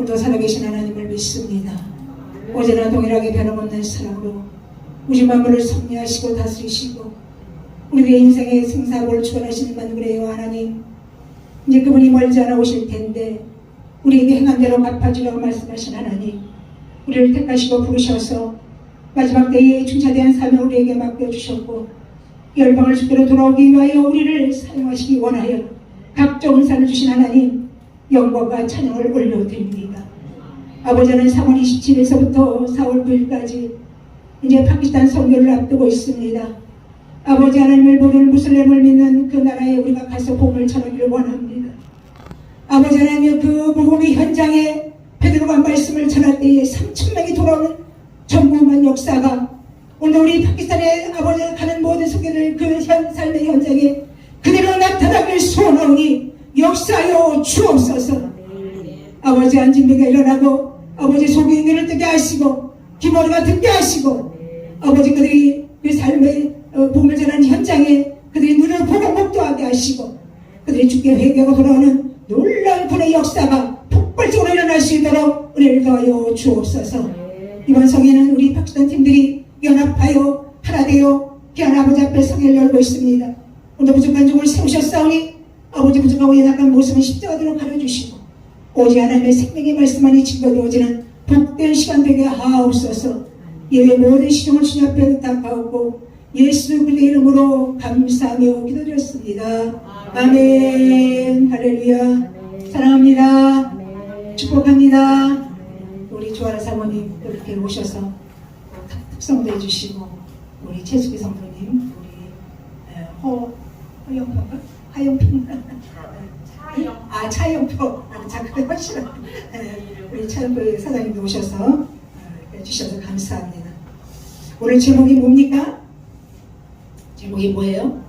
오늘도 살아계신 하나님을 믿습니다. 어제나 동일하게 변함없는 사랑으로 우리 만물을 섭리하시고 다스리시고 우리의 인생의 생사고를 주관하시는 만물의 하나님, 이제 그분이 멀지 않아 오실 텐데 우리에게 행한 대로 갚아주라고 말씀하신 하나님, 우리를 택하시고 부르셔서 마지막 때에 중차대한 사명을 우리에게 맡겨주셨고 열방을 주대로 돌아오기 위하여 우리를 사용하시기 원하여 각종 은사를 주신 하나님, 영광과 찬양을 올려드립니다. 아버지는 3월 27일서부터 4월 9일까지 이제 파키스탄 선교를 앞두고 있습니다. 아버지 하나님을 모르는 무슬림을 믿는 그 나라에 우리가 가서 복음을 전하기를 원합니다. 아버지 하나님, 그 복음의 현장에 베드로가 말씀을 전할 때에 3,000명이 돌아오는 전무한 역사가 오늘 우리 파키스탄에 아버지가 가는 모든 소개를 그 삶의 현장에 그대로 나타나길 소원하오니 역사여 주옵소서. 아버지 안진비가 일어나고 아버지 속이 눈을 뜨게 하시고 귀머리가 듣게 하시고 아버지 그들이 그 삶의 복음을 전하는 현장에 그들이 눈을 보고 목도하게 하시고 그들이 주께 회개하고 돌아오는 놀라운 분의 역사가 폭발적으로 일어날 수 있도록 은혜를 더하여 주옵소서. 이번 성회는 우리 파키스탄 팀들이 연합하여 하나 되어 귀한 아버지 앞에 성회를 열고 있습니다. 오늘 부족한 종을 세우셨사오니 아버지 부족하고 연약한 모습은 십자가대로 가려주시고 오직 하나님의 생명의 말씀만이 증거되어지는 복된 시간 되게 하옵소서. 예외 모든 시종을 주님 앞에 부탁하고 예수 그리스도의 이름으로 감사하며 기도드렸습니다. 아멘. 할렐루야. 사랑합니다. 축복합니다. 우리 조아라 사모님 이렇게 오셔서 특성도 해주시고 우리 최수기 성도님, 우리 하영표 차영표 그래 훨씬 우리 차영표 사장님도 오셔서 해주셔서 감사합니다. 오늘 제목이 뭡니까? 제목이 뭐예요?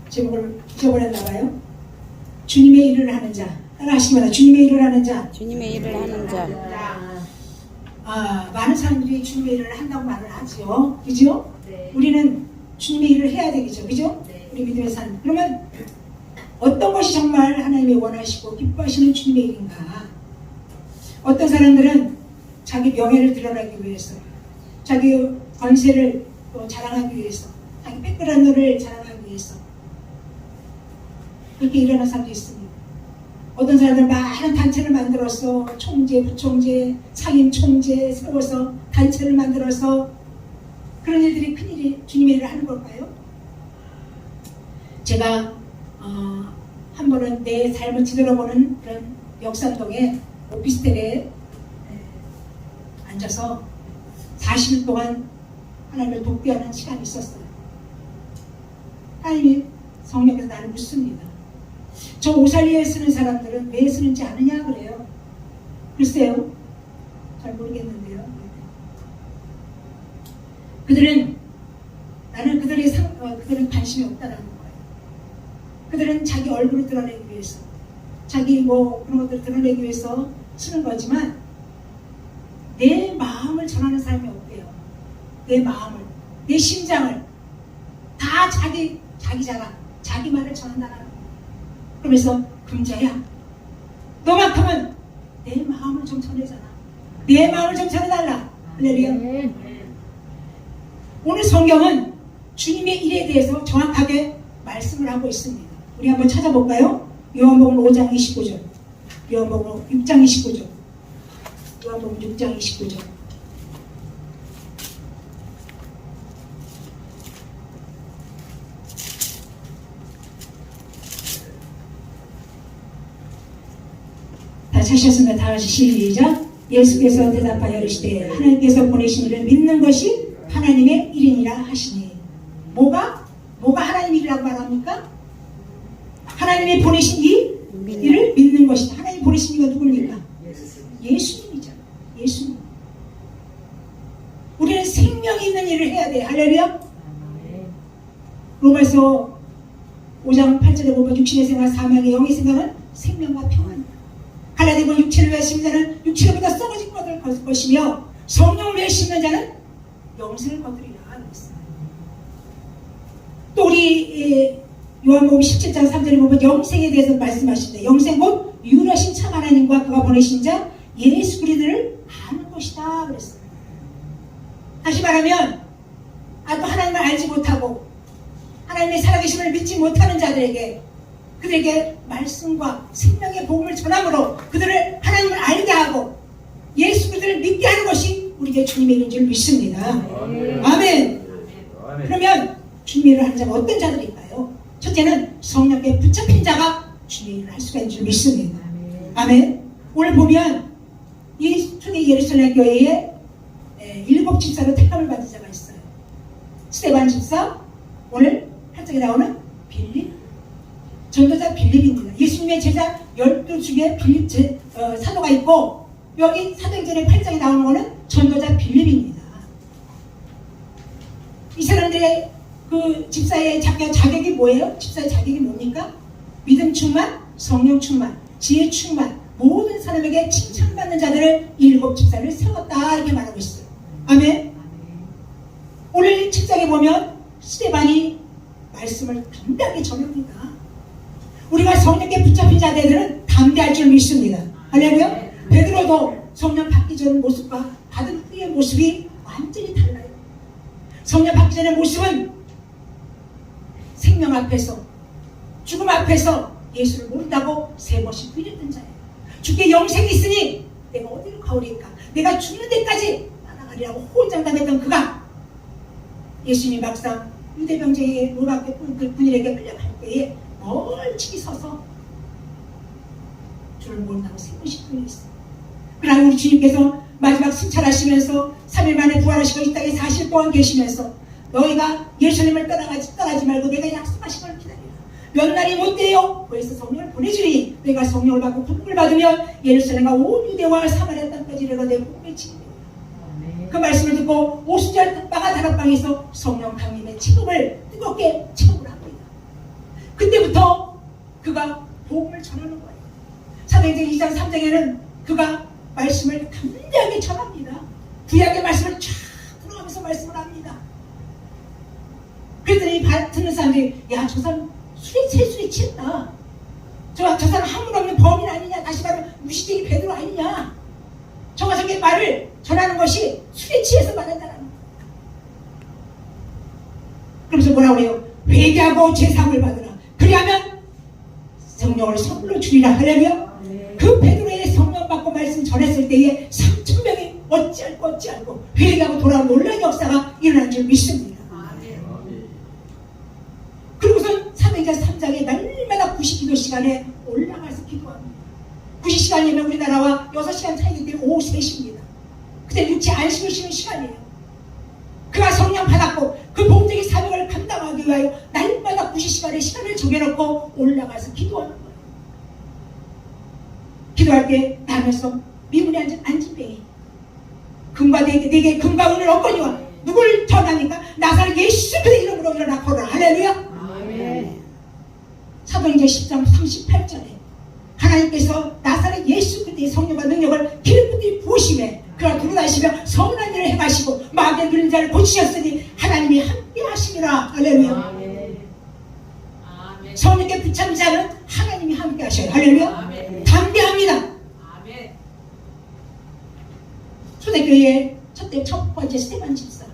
제목을 잊어버렸나봐요. 주님의 일을 하는 자. 따라 하시기 바랍니다. 주님의 일을 하는 자. 주님의 일을 하는 자. 많은 사람들이 주님의 일을 한다고 말을 하죠. 그죠? 네. 우리는 주님의 일을 해야 되겠죠. 그죠? 네. 우리 믿음의 삶. 그러면 어떤 것이 정말 하나님이 원하시고 기뻐하시는 주님의 일인가? 어떤 사람들은 자기 명예를 드러나기 위해서, 자기 권세를 자랑하기 위해서, 자기 빼끌한 노를 자랑하기 위해서 그렇게 일어나는 사람도 있습니다. 어떤 사람들은 많은 단체를 만들어서 총재, 부총재, 상임 총재 세워서 단체를 만들어서 그런 일들이 큰일이 주님의 일을 하는 걸까요? 제가 한 번은 내 삶을 뒤돌아보는 그런 역삼동의 오피스텔에 앉아서 40일 동안 하나님을 독대하는 시간이 있었어요. 하나님이 성령께서 나를 묻습니다. 저 오살리에 쓰는 사람들은 왜 쓰는지 아느냐 그래요. 글쎄요, 잘 모르겠는데요. 나는 그들은 관심이 없다라는 거예요. 그들은 자기 얼굴을 드러내기 위해서, 자기 그런 것들을 드러내기 위해서 쓰는 거지만 내 마음을 전하는 사람이 없대요. 내 마음을, 내 심장을 다 자기 자랑, 자기 말을 전한다는 거예요. 그러면서 금자야, 너만큼은 내 마음을 좀 전해잖아. 내 마음을 좀 전해달라. 할렐루야. 오늘 성경은 주님의 일에 대해서 정확하게 말씀을 하고 있습니다. 우리 한번 찾아볼까요? 요한복음 5장 29절, 요한복음 6장 29절, 요한복음 6장 29절. 다 찾으셨으면 다 같이 시작. 예수께서 대답하여 이르시되 하나님께서 보내신 이를 믿는 것이 하나님의 일이니라 하시니. 뭐가 하나님의 일이라고 말합니까? 하나님이 보내신 이 일을 믿는 것이다. 하나님이 보내신 이가 누굽니까? 예수님이죠. 예수님. 우리는 생명이 있는 일을 해야 돼. 할렐루야. 로마서 5장 8절에 보면 육신의 생각, 사망의 영의 생각은 생명과 평안이다. 갈라디아서 육체를 외심는 자는 육체보다 썩어진 것을 거둘 것이며 성령을 외심는 자는 영생을 거두리라. 또 우리 요한복음 17장 3절에 보면 영생에 대해서 말씀하십니다. 영생 곧 유일하신 참 하나님과 그가 보내신 자 예수 그리스도를 아는 것이다 그랬어요. 다시 말하면 아직도 하나님을 알지 못하고 하나님의 살아계심을 믿지 못하는 자들에게 그들에게 말씀과 생명의 복음을 전함으로 그들을 하나님을 알게 하고 예수 그리스도를 믿게 하는 것이 우리에게 주님의 일인 줄 믿습니다. 아멘. 아멘. 그러면 주님의 일을 하는 자가 어떤 자들일까요? 첫째는 성령께 붙잡힌 자가 주님의 일을 할 수가 있는 줄 믿습니다. 아멘. 오늘 보면 이 초대 예루살렘 교회에 7 집사로 택함을 받은 자가 있어요. 스데반 집사, 오늘 8장에 나오는 빌립, 전도자 빌립입니다. 예수님의 제자 12 중에 빌립 사도가 있고 여기 사도행전의 8장에 나오는 것은 전도자 빌립입니다. 이 사람들의 그 집사의 자격이 뭐예요? 집사의 자격이 뭡니까? 믿음 충만, 성령 충만, 지혜 충만, 모든 사람에게 칭찬받는 자들을 7 집사를 세웠다 이렇게 말하고 있어요. 아멘. 오늘 7장에 보면 스데반이 말씀을 담대하게 전합니다. 우리가 성령께 붙잡힌 자들은 담대할 줄 믿습니다. 할렐루야. 베드로도 성령 받기 전 모습과 받은 후의 모습이 완전히 달라요. 성령 받기 전의 모습은 생명 앞에서 죽음 앞에서 예수를 모른다고 3번씩 부인했던 자예요. 주께 영생이 있으니 내가 어디로 가오리까? 내가 죽는 데까지 따라가리라고 호언장담했던 그가 예수님이 막상 유대병제의 로마계 군인에게 끌려갈 때에 멀찍이 서서 주를 모른다고 3번씩 부인했어요. 그러나 우리 주님께서 마지막 승천하시면서 3일 만에 부활하시고 이 땅에 40일 동안 계시면서 너희가 예루살렘을 떠나지 말고 내가 약속하신 걸 기다리라. 몇 날이 못 돼요. 거기서 성령을 보내주니 내가 성령을 받고 복음을 받으면 예루살렘과 온 유대와 사마리아 땅까지 이르러 내 복음을 지키리라. 그 말씀을 듣고 오순절 빵과 다락방에서 성령 강림의 체험을 뜨겁게 체험을 합니다. 그때부터 그가 복음을 전하는 거예요. 사도행전 2장 3장에는 그가 말씀을 담대하게 전합니다. 구약의 말씀을 쫙 들어가면서 말씀을 합니다. 그랬더니 듣는 사람들이 야, 저 사람 술에 취했다. 저 사람 한문 없는 범인 아니냐. 다시 말하면 무시쟁이 베드로 아니냐. 저게 말을 전하는 것이 술에 취해서 말한다는 거예요. 그러면서 뭐라고 해요? 회개하고 제사함을 받으라. 그리하면 성령을 선물로 주리라. 할렐루야. 그 베드로의 성령 받고 말씀 전했을 때에 3,000명이 어찌알고 회개하고 돌아온 놀라운 역사가 일어난 줄 믿습니다. 그리고선 사도행전 3장에 날마다 90기도 시간에 올라가서 기도합니다. 90시간이면 우리나라와 6시간 차이기 때문에 오후 3시입니다. 그때 육체 안식을 쉬는 시간이에요. 그가 성령 받았고 그 복적인 사명을 감당하기 위하여 날마다 90시간의 시간을 정해놓고 올라가서 기도하는 거예요. 기도할 때 나면서 미문에 앉은 안진뱅이 금과 내게 금과 은을 얻거니와 누굴 전하니까 나사렛 예수 그리스도의 이름으로 일어나 걸어라. 할렐루야. 사도행전 10장 38절에 하나님께서 나사렛 예수 그리스도의 성령과 능력을 기름부터 부으심에 그가 두루다니시며 선한 일을 행하시고 마귀의 눌린 자를 고치셨으니 하나님이 함께 하시니라. 할렐루야. 성령께 붙잡은 자는 하나님이 함께 하셔요. 할렐루야. 담대합니다. 초대교회의 첫 번째 스데반 집사,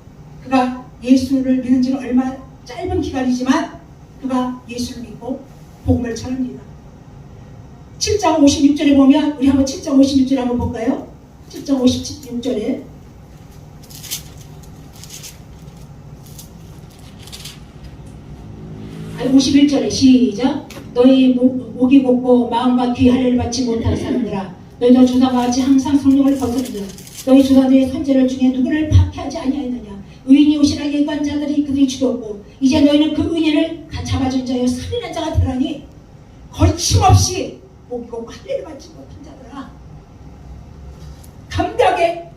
그가 예수를 믿은 지는 얼마 짧은 기간이지만 그가 예수를 믿고 복음을 전합니다. 7장 56절에 보면 우리 한번 7장 56절에 한번 볼까요? 7장 56절에 아니 51절에 시작. 너희 목이 곱고 마음과 귀 할례를 받지 못하는 사람들아, 너희도 조상과 같이 항상 성령을 거스르라. 너희 조상들의 선제를 중에 누구를 박해하지 아니하였느냐. 의인이 오시라 예고한 자들이 그들이 죽였고 이제 너희는 그 의인을 잡아준 자여 살인한 자가 되라니 거침없이 목이 곱고 할례를 받지 못한 자들아. 담대하게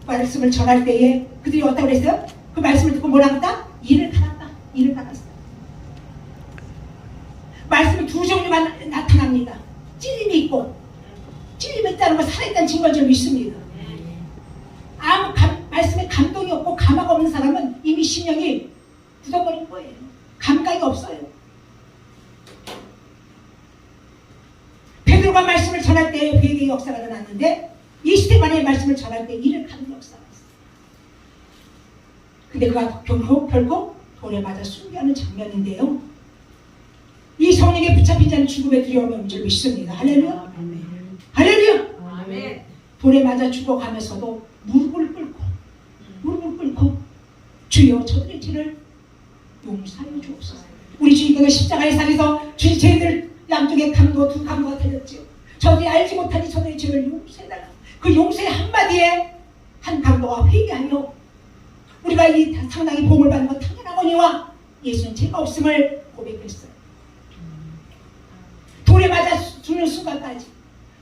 말씀을 전할 때에 그들이 어떻다고 그랬어요? 그 말씀을 듣고 뭐라 했다? 이를 갈았다. 이를 갈았어. 말씀은 두 종류만 나타납니다. 찔림이 있고, 찔림이 있다는 건 살아있다는 증거인 줄 믿습니다. 아무 말씀에 감동이 없고 감화가 없는 사람은 이미 신령이 굳어버린 거예요. 감각이 없어요. 베드로가 말씀을 전할 때 회개의 역사가 일어났는데 이 스테반의 말씀을 전할 때 이를 가는 역사가 있어요. 근데 그가 결국 돌에 맞아 순교하는 장면인데요. 이 성령에 붙잡힌 자는 죽음의 두려움이 없는 줄 믿습니다. 할렐루야. 할렐루야. 아멘. 돌에 맞아 죽어가면서도 무릎을 꿇고 주여 저들의 죄를 용서하여 주옵소서. 우리 주님께서 십자가의 상에서 주의 죄들 양쪽에 강도 두 강도가 달렸지요. 저들이 알지 못하니 저들의 죄를 용서해달라. 그 용서의 한마디에 한 강도가 회개하여 우리가 이 상당히 복을 받는 것 당연하거니와 예수는 죄가 없음을 고백했어요. 돌에 맞아 죽는 순간까지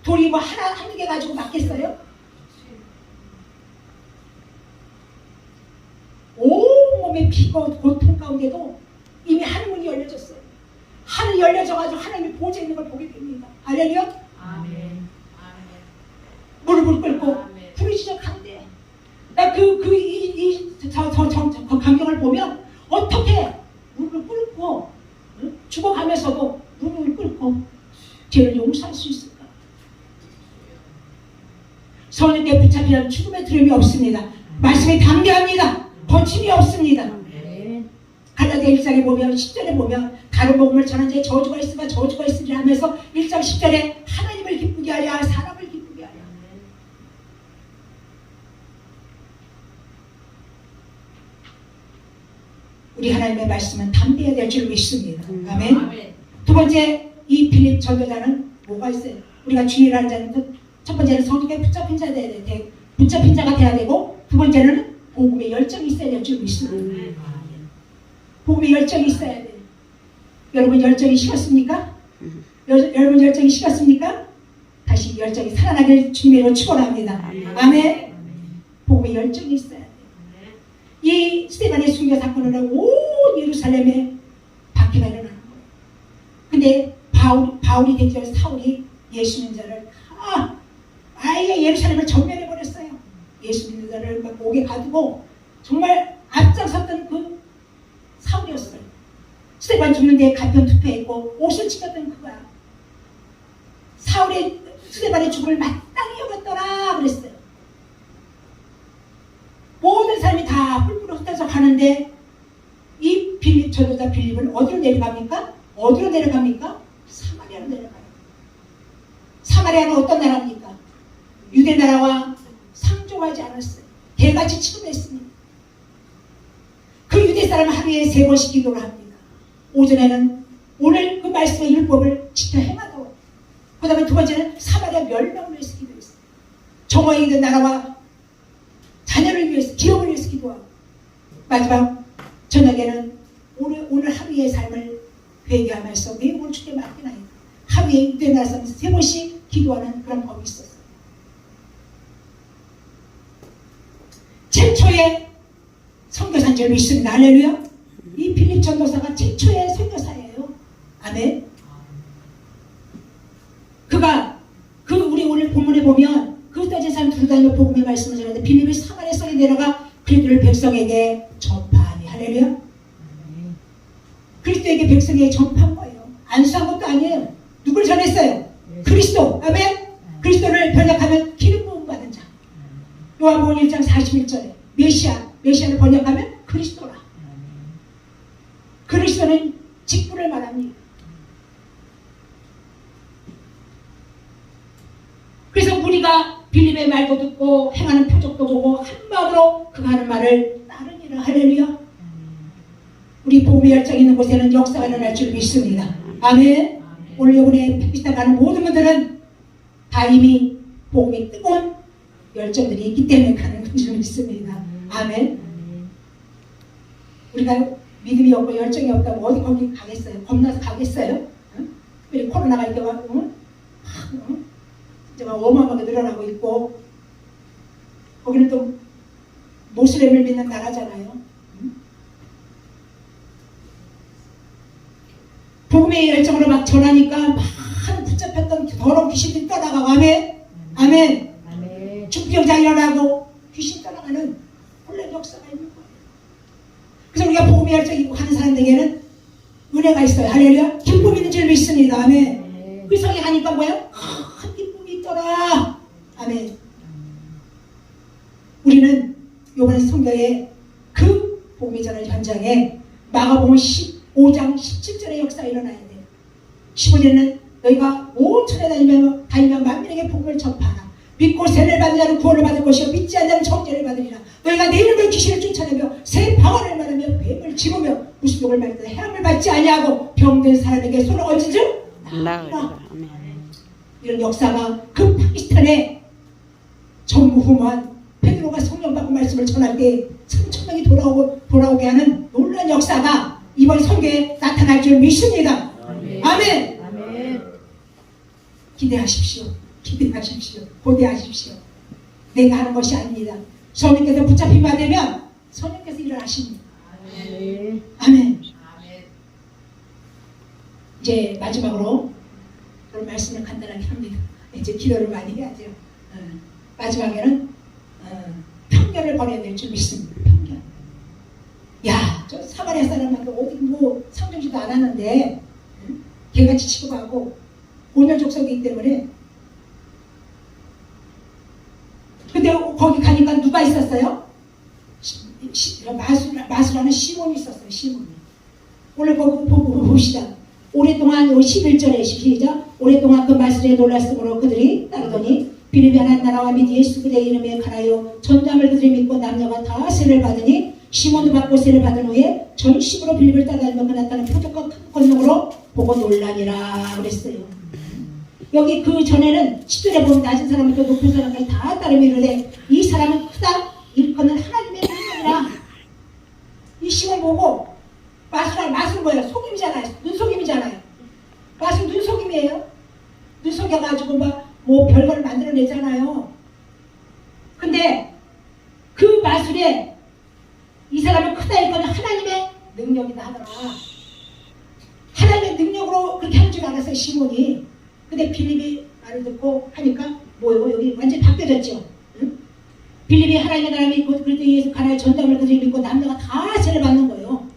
돌이 뭐 한두 개 가지고 맞겠어요? 온몸에 피가 고통 가운데도 이미 하늘문이 열려졌어요. 하늘이 열려져가지고 하나님의 보좌에 있는 걸 보게 됩니다. 할렐루야. 아멘. 무릎을 꿇고 아멘. 부르짖어 간대. 나 그 광경을 보면 어떻게 무릎을 꿇고 죽어가면서도 무릎을 꿇고 죄를 용서할 수 있을까? 성령께 붙잡히는 죽음의 두려움이 없습니다. 말씀이 담대합니다. 거침이 없습니다. 갈라디아 1장에 보면 10절에 보면 다른 복음을 전한 자에 저주가 있으면 저주가 있으리라 하면서 1장 10절에 하나님을 기쁘게 하랴 사람을 기쁘게 하랴. 우리 하나님의 말씀은 담대해야 될 줄 믿습니다. 아멘. 두 번째, 이 빌립 전도자는 뭐가 있어요? 우리가 주의라는 자는 첫 번째는 성령에 붙잡힌 자가 돼야 되고, 두 번째는 복음의 열정이 있어야 될 줄 믿습니다. 복음의 열정이 있어야 돼요. 여러분 열정이 식었습니까? 여러분 열정이 식었습니까? 다시 열정이 살아나길 주님으로 축원합니다. 아멘. 복음의 열정이 있어야 돼요. 이 스테반의 순교 사건으로 온 예루살렘에 박해가 일어나는 거예요. 근데 바울이 되기 전에 사울이 예수 믿는 자를 아예 예루살렘을 전멸해 버렸어요. 예수 믿는 자를 막 목에 가두고 정말 앞장섰던 그 사울이었어요. 스테반 죽는데 가편 투표했고 옷을 찢었던 그거야. 사울의 스테반의 죽음을 마땅히 여겼더라 그랬어요. 모든 사람이 다 뿔뿔 흩어져 가는데 이 빌립 전도자 빌립은 어디로 내려갑니까? 사마리아로 내려가요. 사마리아는 어떤 나라입니까? 유대 나라와 상종하지 않았어요. 대같이 취급했습니다. 그 유대 사람은 하루에 3번씩 기도를 합니다. 오전에는 오늘 그 말씀의 율법을 지켜 행하도록, 그 다음에 두 번째는 사마리아 멸망을 위해서 기도했어요. 정오에 있는 나라와 자녀를 위해서, 기업을 위해서 기도하고, 마지막 저녁에는 오늘 하루의 삶을 회개하면서 매일 오늘 주께 맡기나이다. 하루에 유대 나라 사람에서 3번씩 기도하는 그런 법이 있었어요. 최초의 선교사인 줄 믿습니다. 할렐루야. 이 빌립 전도사가 최초의 선교사예요. 아멘. 그가 우리 오늘 본문에 보면 그 떠진 사람 두루다니며 복음의 말씀을 전하는데 빌립이 사마리아 성에 내려가 그리스도를 백성에게 전파하니. 할렐루야. 그리스도에게 백성에게 전파한 거예요. 안수한 것도 아니에요. 누굴 전했어요? 그리스도. 아멘. 그리스도를 번역하면 기름 부음 받은 자. 요한복음 1장 41절에 메시아를 번역하면 그리스도라. 그리스도는 직분을 말합니다. 그래서 우리가 빌립의 말도 듣고 행하는 표적도 보고 한 마음으로 그가 하는 말을 따르니라. 할렐루야. 우리 복음의 열정이 있는 곳에는 역사가 일어날 줄 믿습니다. 아멘. 오늘 이번에 햇빛에 가는 모든 분들은 다 이미 복음의 뜨거운 열정들이 있기 때문에 가는 줄 믿습니다. 아멘. 우리가 믿음이 없고 열정이 없다면 어디 거기 가겠어요? 겁나서 가겠어요? 응? 우리 코로나가 이렇게 막 이제 막 어마어마하게 늘어나고 있고, 거기는 또 모슬렘을 믿는 나라잖아요. 응? 복음의 열정으로 막 전하니까 막 붙잡혔던 더러운 귀신들이 떠나가고. 아멘. 아멘. 중병자 일어나고 귀신 떠나가는 혼란 역사가 있는 거예요. 그래서 우리가 복음의 열정이 있고 하는 사람들에게는 은혜가 있어요. 할렐루야. 기쁨이 있는 줄 믿습니다. 아멘. 그 성에 가니까 뭐야? 아멘. 우리는 이번 성경에 그 복음이 전하는 현장에 마가복음 15장 17절의 역사가 일어나야 돼요. 15절에는 너희가 온 천에 다니며 만민에게 복음을 전파하라. 믿고 세례를 받는 자는 구원을 받을 것이요 믿지 않는 자는 정죄를 받으리라. 너희가 내 이름으로 귀신을 쫓아내며 새 방언을 말하며 뱀을 집으며 무슨 욕을 말하든 해함을 받지 아니하고 병든 사람에게 손을 얹은 줄 나으리라. 이런 역사가 그 파키스탄에 전무후무한 베드로가 성령 받고 말씀을 전할 때 3,000명이 돌아오게 하는 놀라운 역사가 이번 성경에 나타날 줄 믿습니다. 아멘. 아멘. 기대하십시오. 기대하십시오. 고대하십시오. 내가 하는 것이 아닙니다. 성령께서 붙잡힌 바 되면 성령께서 일어나십니다. 아멘. 아멘. 이제 마지막으로 그런 말씀을 간단하게 합니다. 이제 기도를 많이 해야죠. 마지막에는 편견을 버려야 될 줄 믿습니다. 편견. 야, 저 사마리아 사람한테 어디 뭐 상종지도 안 하는데 개같이 취급하고 온열 족속이기 때문에. 근데 거기 가니까 누가 있었어요? 마술하는 시몬이 있었어요. 시몬이. 오늘 거기 보고 봅시다. 오랫동안 11절에 시작. 오랫동안 그 마술에 놀랐으므로 그들이 따르더니 빌립이 하나님 나라와 및 예수 그리스도의 이름에 가라요 전담을 그들이 믿고 남녀가 다 세례를 받으니 시몬도 받고 세례를 받은 후에 전심으로 빌립을 따라다니며 그 나타난 표적과 큰 권능으로 보고 놀라니라 그랬어요. 여기 그 전에는 10절에 보면 낮은 사람부터 높은 사람까지 다 따르며 이르되 이 사람은 크다 일컫는 하나님의 능력이라. 이 시몬 보고 마술은 뭐예요? 속임이잖아요. 눈속임이잖아요. 마술 눈속임이에요. 눈속여가지고 뭐 별걸 만들어내잖아요. 근데 그 마술에 이 사람은 크다 일거는 하나님의 능력이다 하더라. 하나님의 능력으로 그렇게 한 줄 알았어요. 시몬이. 근데 빌립이 말을 듣고 하니까 뭐요? 여기 완전히 바뀌어졌죠. 응? 빌립이 하나님의 나라 믿고 그리스도 예수 가나의 전담을 그들이 믿고 남녀가 다 세례 받는 거예요.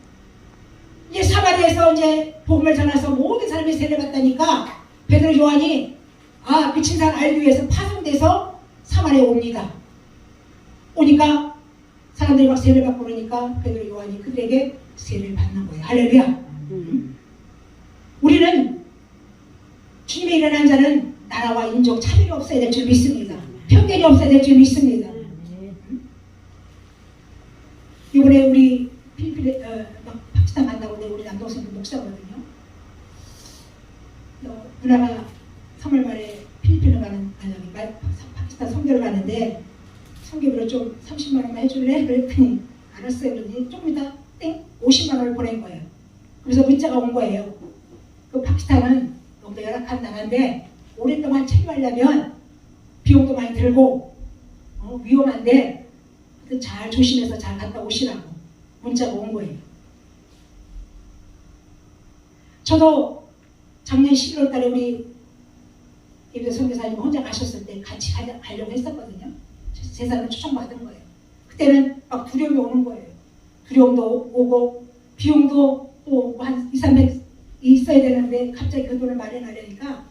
이제 사마리아에서 이제 복음을 전해서 모든 사람이 세례 받다니까 베드로 요한이 그 진사를 알기 위해서 파송돼서 사마리아에 옵니다. 오니까 사람들이 막 세례를 받고 그러니까 베드로 요한이 그들에게 세례를 받는 거예요. 할렐루야. 우리는 주님의 일어난 자는 나라와 인종 차별이 없어야 될 줄 믿습니다. 편견이 없어야 될 줄 믿습니다. 이번에 우리 필리핀에 파키스탄 간다고 우리 남동생도 목사거든요. 누나가 3월 말에 필리핀을 가는 파키스탄 선교를 가는데 선교비로 좀 30만 원만 해줄래? 그랬더니 알았어요. 그러더니 조금 이따 땡 50만 원을 보낸 거예요. 그래서 문자가 온 거예요. 그 파키스탄은 너무 열악한 나라인데 오랫동안 체류하려면 비용도 많이 들고 위험한데 잘 조심해서 잘 갔다 오시라고 문자가 온 거예요. 저도 작년 11월 달에 우리 예배 선교사님 혼자 가셨을 때 같이 가려고 했었거든요. 제 사람을 초청받은 거예요. 그때는 막 두려움이 오는 거예요. 두려움도 오고 비용도 또 한 2, 300 있어야 되는데 갑자기 그 돈을 마련하려니까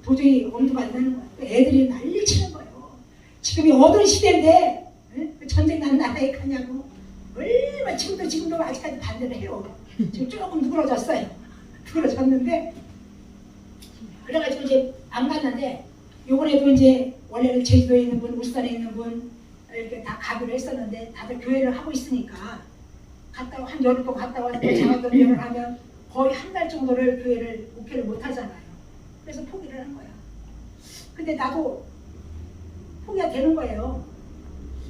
도저히 엄두가 안 나는 거예요. 애들이 난리 치는 거예요. 지금이 어두운 시대인데 전쟁 난 나라에 가냐고. 얼마나 지금도 아직까지 반대를 해요. 지금 조금 누그러졌어요. 누그러졌는데 그래가지고 이제 안 갔는데 요번에도 이제 원래는 제주도에 있는 분, 울산에 있는 분 이렇게 다 가기로 했었는데 다들 교회를 하고 있으니까 갔다 한 열흘 동안 갔다 와서 장학금을 하면 거의 한 달 정도를 교회를 목회를 못 하잖아요. 그래서 포기를 한 거야. 근데 나도 포기가 되는 거예요.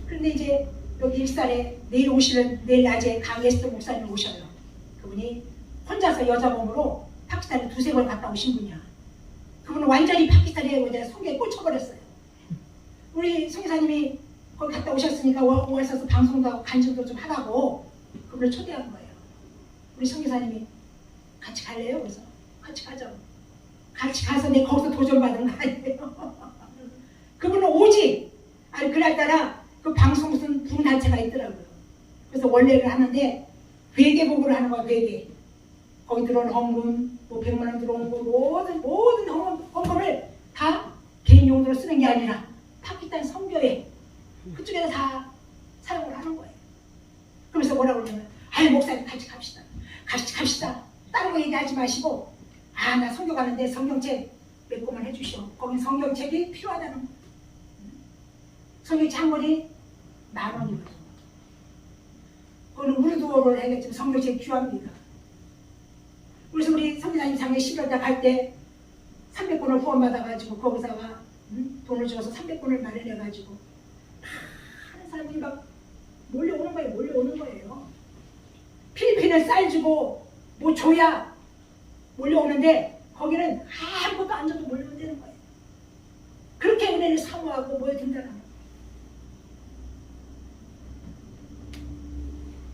그런데 이제 여기 일산에 내일 낮에 강예스터 목사님 오셔요. 그분이 혼자서 여자 몸으로 파키스탄에 2-3번 갔다 오신 분이야. 그분은 완전히 파키스탄에 속에 꽂혀버렸어요. 우리 성교사님이 거기 갔다 오셨으니까 와서 방송도 하고 간증도 좀 하라고 그분을 초대한 거예요. 우리 성교사님이 같이 갈래요? 그래서 같이 가자고. 같이 가서 내가 거기서 도전받은 거 아니에요. 그분은 오직 그날따라 그 방송 무슨 부단체가 있더라고요. 그래서 원래를 하는데 회계복으로 하는 거야. 회계. 거기 들어온 헌금 뭐 100만 원 들어온 거 모든 헌금을 다 개인 개인적인 용도로 쓰는 게 아니라 파키스탄 선교회 그쪽에서 다 사용을 하는 거예요. 그러면서 뭐라고 그러냐면 아유 목사님 같이 갑시다. 같이 갑시다. 다른 거 얘기하지 마시고 아 나 선교 가는데 성경책 몇 권만 해주시오. 거긴 성경책이 필요하다는 거예요. 성경책 한 권이 10,000원이거든요. 그거는 우르두어로 해야겠지만 성경책이 필요합니다. 그래서 우리 성교사님 작년 11월달 갈 때 300권을 후원받아가지고 거기다가 돈을 줘서 300권을 마련해가지고 하는 사람들이 막 몰려오는 거예요. 필리핀은 쌀 주고 뭐 줘야 몰려오는데 거기는 아무것도 안 줘도 몰려온다는 거예요. 그렇게 은혜를 사모하고 모여든다는 거예요.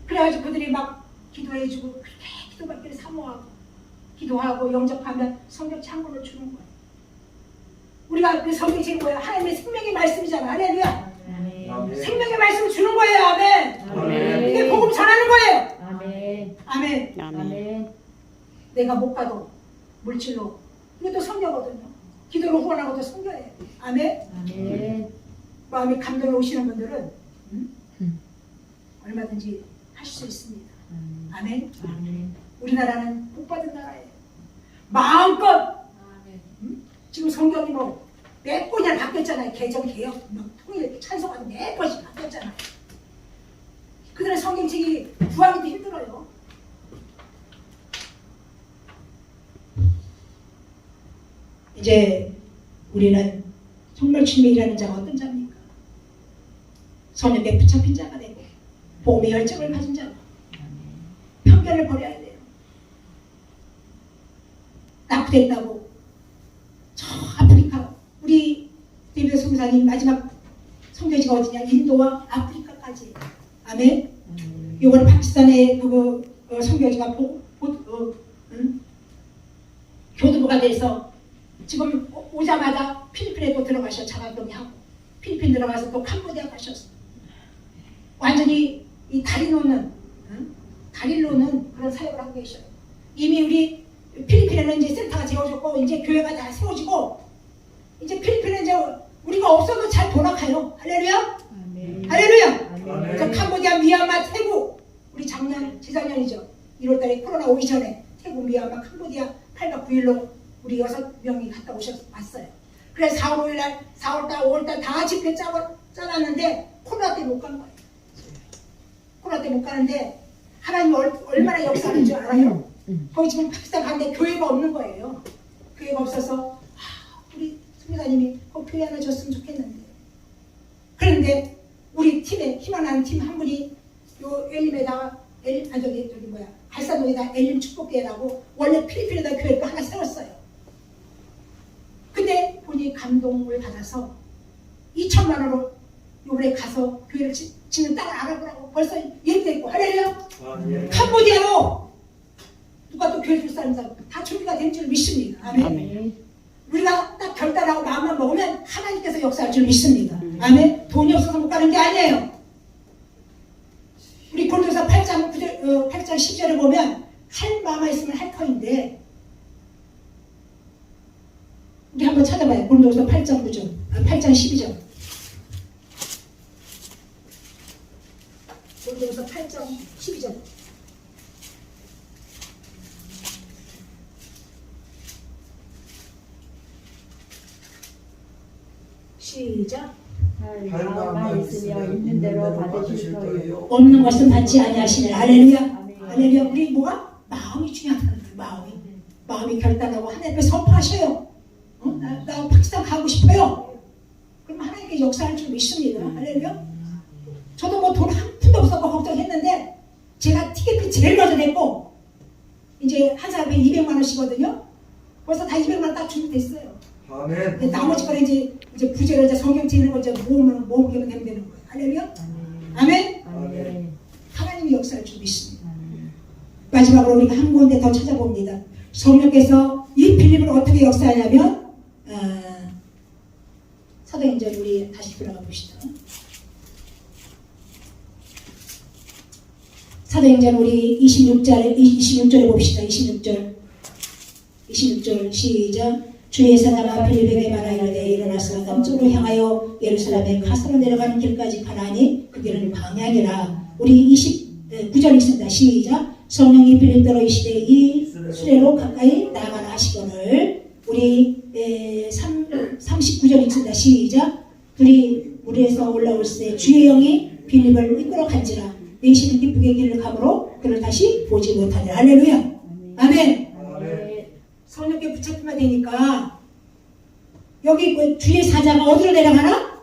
그래가지고 그들이 막 기도해주고 그렇게 기도받기를 사모하고 기도하고 영접하면 성경책 한 권을 주는 거예요. 우리가 그 성경책이 뭐야? 하나님의 생명의 말씀이잖아. 할렐루야. 아멘. 생명의 말씀을 주는 거예요. 아멘. 아멘. 이게 복음 전하는 거예요. 아멘. 아멘. 아멘. 내가 못 가도 물질로 이것도 성교거든요. 기도로 후원하고도 성교예요. 아멘. 아멘. 마음이 감동이 오시는 분들은 얼마든지 하실 수 있습니다. 아멘. 아멘. 우리나라는 복 받은 나라예요. 마음껏 지금 성경이 뭐 몇 번이나 바뀌었잖아요. 개정 개혁 막 통일 찬송하고 몇 번씩 바뀌었잖아요. 그들의 성경책이 구하기도 힘들어요. 이제 우리는 정말 주님의 일하는 자가 어떤 자입니까? 성령에 붙잡힌 자가 되고 복음의 열정을 가진 자고 편견을 버려야 돼요. 낙후됐다고 저 아프리카 우리 데뷔 성사님 마지막 성교지가 어디냐? 인도와 아프리카까지. 아멘. 이번에 파키스탄의 성교지가 교두부가 돼서 지금 오자마자 필리핀에 또 들어가셔. 자가격리하고 필리핀 들어가서 또 캄보디아 가셨어. 완전히 이 다리 놓는 그런 사역을 하고 계셔요. 이미 우리 필리핀에는 이제 센터가 세워졌고 이제 교회가 다 세워지고 이제 필리핀은 이제 우리가 없어도 잘 돌아가요. 할렐루야. 아멘. 할렐루야. 아멘. 저 캄보디아, 미얀마, 태국 우리 재작년이죠. 1월달에 코로나 오기 전에 태국, 미얀마, 캄보디아 8박 9일로 우리 6명이 갔다 왔어요. 그래서 4월 5일날 4월달, 5월달 다 집회 짜놨는데 코로나 때문에 못 간 거예요. 코로나 때문에 못 가는데 하나님이 얼마나 역사하는 줄 알아요? 거기 지금 파키스탄 가는데 교회가 없는 거예요. 교회가 없어서 우리 선교사님이 교회 하나 줬으면 좋겠는데 그런데 우리 팀에 희망하는 팀 한 분이 요 엘림에다가 갈산동에다 엘림 축복교회라고 원래 필리핀에다 교회를 하나 세웠어요. 근데 본인이 감동을 받아서 2천만 원으로 요번에 가서 교회를 짓는 땅을 알아보라고 벌써 얘기했고 할렐루야. 캄보디아로 누가 또 교회 줄 사람 다 준비가 된 줄 믿습니다. 아멘. 아멘. 우리가 딱 결단하고 마음만 먹으면 하나님께서 역사할 줄 믿습니다. 아멘. 돈이 없어서 못 가는 게 아니에요. 우리 골도서 8장 10절에 보면 할 마음만 있으면 할 터인데 우리 한번 찾아봐요. 골도서 8장 9절, 8장 12절. 골도서 8장 12절. 시작. 할 마음만 있으며 있는 대로 받으실 터이요. 없는 것은 받지 아니하시네. 할렐루야. 아멘. 할렐루야. 우리 뭐가? 마음이 중요하다는 거예요. 마음이 결단하고 하나님께 선포하셔요. 나 파키스탄 가고 싶어요. 그럼 하나님께 역사할 줄 믿습니다. 할렐루야. 저도 뭐 돈 한 푼도 없었고 걱정했는데 제가 티켓비 제일 먼저 냈고 이제 한 사람에 200만 원씩이거든요. 벌써 다 200만 원 딱 준비됐어요. 아멘. 나머지 거는 이제 부재를 이제 성경책 있는 거 이제 모으면 되면 되는 거예요. 할렐루야. 아멘. 아멘. 하나님이 역사할 줄 믿습니다. 마지막으로 우리가 한 군데 더 찾아봅니다. 성령께서 이 필립을 어떻게 역사하냐면 사도행전 우리 다시 들어가 봅시다. 사도행전 우리 26절에 봅시다. 26절 시작. 주의 사자가 빌립에게 말하이르되 일어나서 남쪽으로 향하여 예루살렘의 가스로 내려가는 길까지 가나니 그 길은 광야니라. 우리 29절 읽습니다. 시작. 성령이 빌립더러 이시되 이 수레로 가까이 나아가라 하시거늘. 우리 39절 읽습니다. 시작. 둘이 물에서 올라올 때 주의 영이 빌립을 이끌어 간지라. 내시는 기쁘게 길을 가므로 그를 다시 보지 못하니라. 할렐루야. 아멘. 성령께 붙잡히면 되니까 여기 주의 사자가 어디로 내려가나?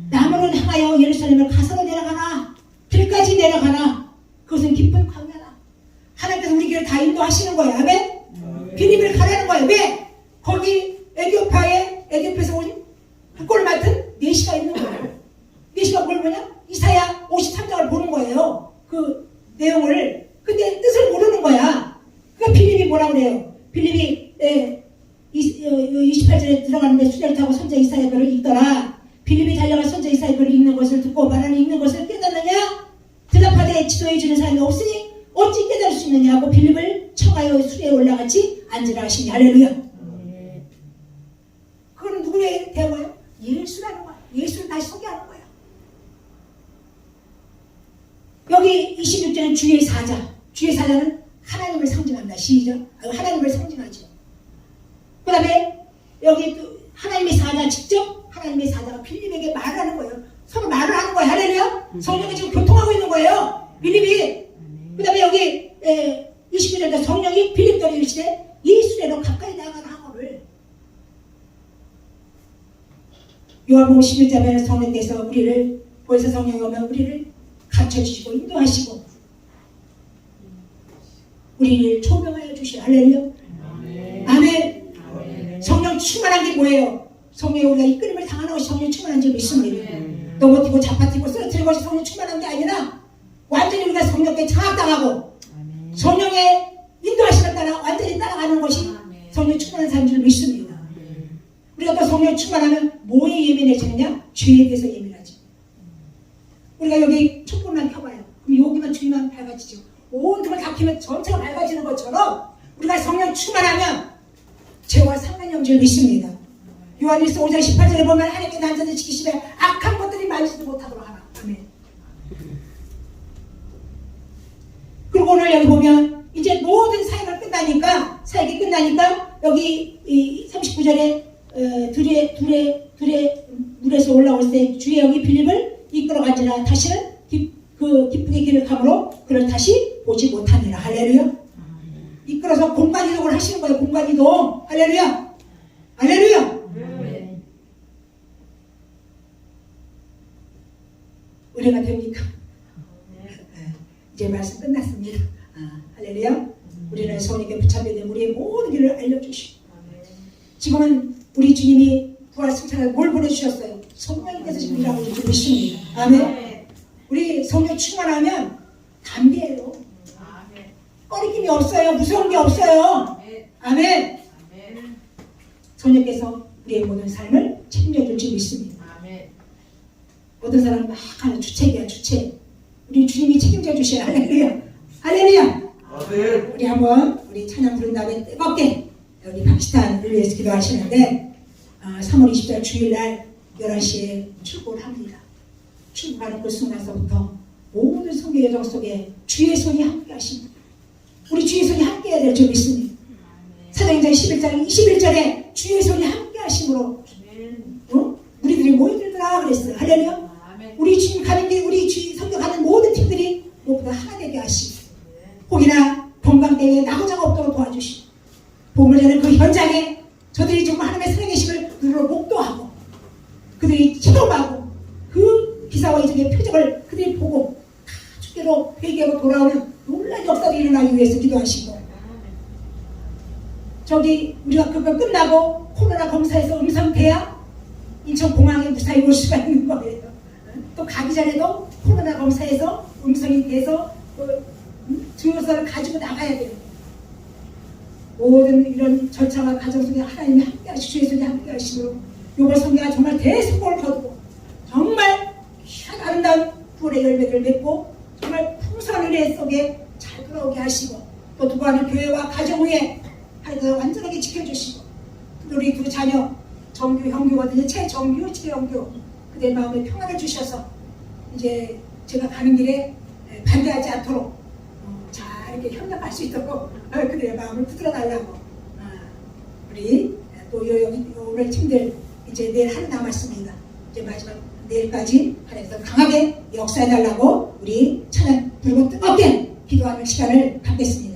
남으로 향하여 예루살렘을 가서로 내려가나? 길까지 내려가나? 그것은 기쁜 광야다. 하나님께서 우리 길을 다 인도하시는 거예요. 아멘? 빌립을 가라는 거예요. 왜? 거기 에디오피아에서 온 꼴 맡은 메시가 있는 거예요. 메시가 뭘 보냐? 이사야 53장을 보는 거예요. 그 내용을. 근데 뜻을 모르는 거야. 그러니까 빌립이 뭐라고 그래요? 빌립이 28절에 들어가는데 수레를 타고 선자 이사야 글을 읽더라. 빌립이 달려가 선자 이사야 글을 읽는 것을 듣고 말하는 읽는 것을 깨닫느냐? 대답하되 지도해 주는 사람이 없으니 어찌 깨달을 수 있느냐 하고 빌립을 청하여 수레에 올라같이 앉으라 하시니. 할렐루야. 그거는 누구에게 대한 거예요? 예수라는 거야. 예수를 다시 소개하는 거야. 여기 26절은 주의 사자. 주의 사자는 하나님을 상징한다. 시작. 하나님을 상징하죠. 그 다음에 여기 또 하나님의 사자, 직접 하나님의 사자가 빌립에게 말을 하는 거예요. 서로 말을 하는 거예요. 할렐루야. 성령이 지금 교통하고 있는 거예요. 빌립이. 그 다음에 여기 29절에 성령이 빌립더러 이르시되 이 수레로 가까이 나가라 하거를. 요한복음 11장에는 성령께서 우리를, 보혜사 성령이 오면 우리를 가르쳐주시고 인도하시고 우리를 조명하여 주시오. 할렐루야. 아멘. 성령 충만한 게 뭐예요? 성령이 우리가 이끌림을 당하는 것이 성령 충만한 줄 믿습니다. 넘어뜨리고 잡아뜨리고 쓰러뜨리는 것이 성령 충만한 게 아니라 완전히 우리가 성령께 장악당하고 성령의 인도하심을 따라 완전히 따라가는 것이 성령 충만한 삶인 줄 믿습니다. 우리가 또 성령 충만하면 뭐에 예민해지느냐? 죄에 대해서 예민하죠. 우리가 여기 촛불만 켜봐요. 그럼 여기만 주위만 밝아지죠. 온 등을 다 켜면 전체가 밝아지는 것처럼 우리가 성령 충만하면 죄와 상관이 줄 믿습니다. 요한일서 5장 18절에 보면 하나님께 난자를 지키시되 악한 것들이 만지도 못하도록 하라. 아멘. 그리고 오늘 여기 보면 이제 모든 사역을 끝나니까, 사역이 끝나니까 여기 이 39절에 둘의 물에서 올라올 때 주의 영이 빌립을 이끌어 간지라. 다시는 기쁘게 길을 가므로 그를 다시 보지 못하니라. 할렐루야. 이끌어서 공간 이동을 하시는 거예요. 공간 이동. 할렐루야. 할렐루야. 은혜가 됩니까? 이제 말씀 끝났습니다. 할렐루야. 우리는 성령께 붙잡혀된 우리의 모든 길을 알려주시고, 지금은 우리 주님이 부활 승천을 뭘 보내주셨어요? 성령님께서 지금 일하고 계십니다. 아멘. 우리 성령 충만하면 담대해요. 꺼리낌이 없어요. 무서운 게 없어요. 아멘. 성령께서 우리의 모든 삶을 책임져줄 줄 믿습니다. 어떤 사람은 막 하는 주책이야, 주책. 우리 주님이 책임져 주셔야. 할렐루야. 할렐루야. 우리 한번 우리 찬양 부른 다음에 뜨겁게 여기 파키스탄을 위해서 기도하시는데 3월 20일 주일날 11시에 출국을 합니다. 출국하는 그 순간서부터 모든 성교 여정 속에 주의 손이 함께 하십니다. 우리 주의 손이 함께 해야 될 줄 믿습니다. 사도행전 11장 21절에 주의 손이 함께 하심으로 우리들이 모여들더라 그랬어요. 할렐루야. 우리 주님 가는 길, 우리 주님 성교 가는 모든 팀들이 무엇보다 하나 되게 하시고, 혹이나 건강 때문에 나고자가 없도록 도와주시고, 복음을 전하는 그 현장에 저들이 정말 하나님의 살아계심을 눈으로 목도하고 그들이 체험하고 그 기사와 이적의 표적을 그들이 보고 다 주께로 회개하고 돌아오는 놀라운 역사가 일어나기 위해서 기도하시고, 저기 우리가 그거 끝나고 코로나 검사에서 음성돼야 인천공항에 무사히 올 수가 있는 거예요. 또 가기 전에도 코로나 검사에서 음성이 돼서 증거서를 가지고 나가야 돼요. 모든 이런 절차와 과정 속에 하나님이 함께 하시고 주의 손이 함께 하시므로 요번 성경가 정말 대성공을 거두고 정말 귀한 아름다운 부활의 열매를 맺고 정말 풍성한 은혜 속에 잘 돌아오게 하시고, 또 두고 하는 교회와 가정 위에 하나님께서 완전하게 지켜주시고, 우리 두 자녀 정규, 형규거든요. 최정규, 최영규. 그대 마음에 평안을 주셔서 이제 제가 가는 길에 반대하지 않도록 잘 이렇게 협력할 수 있도록 그대의 마음을 붙들어 달라고 우리 또 오늘 팀들 이제 내일 하루 남았습니다. 이제 마지막 내일까지 하나님께서 강하게 역사해 달라고 우리 찬양 부르고 뜨겁게 기도하는 시간을 갖겠습니다.